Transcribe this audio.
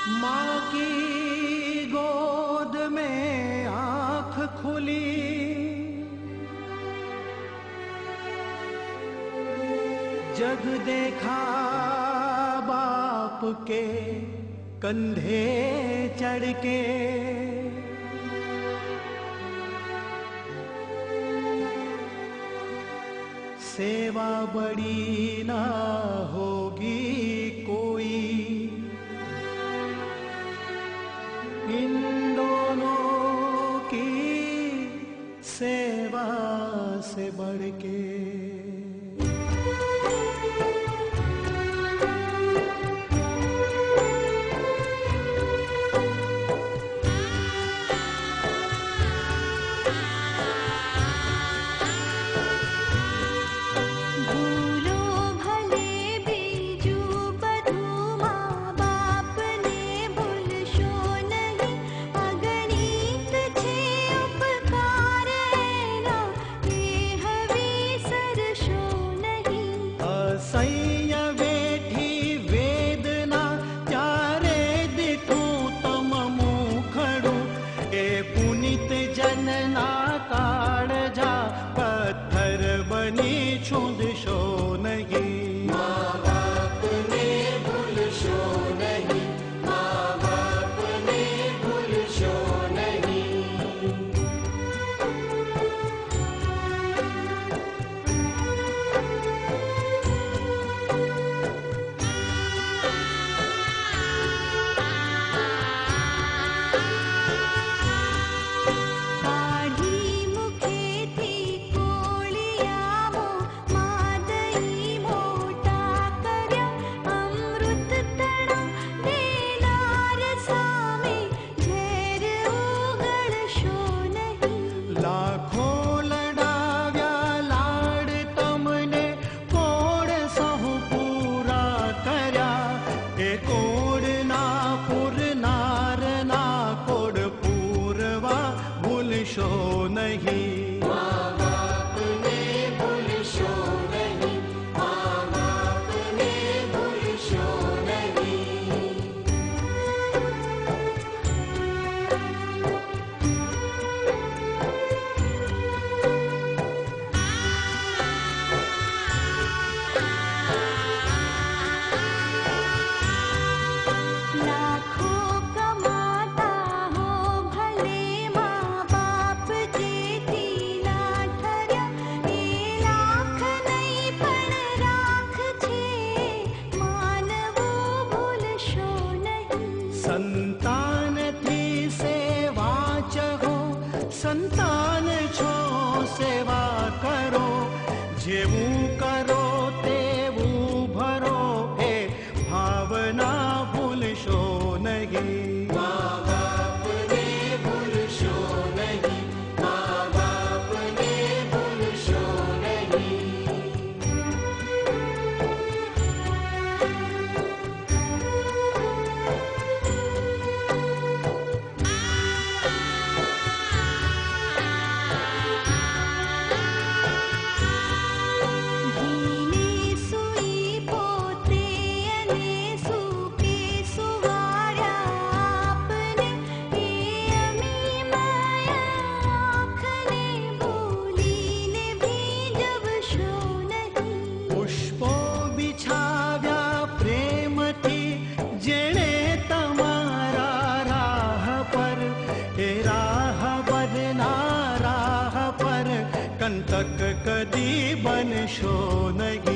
माँ की गोद में आँख खुली, जग देखा बाप के कंधे चढ़ के। सेवा बड़ी ना होगी कोई, इन दोनों की सेवा से बढ़ के। संतान थी सेवा चहो, संतान छो सेवा करो, जेवू करो तेवू भरो, हे भावना भूलशो नहीं। माँ बाप ने भूलशो नहीं, माँ बाप ने भूलशो नहीं। कंटक कदी बनशो नहीं।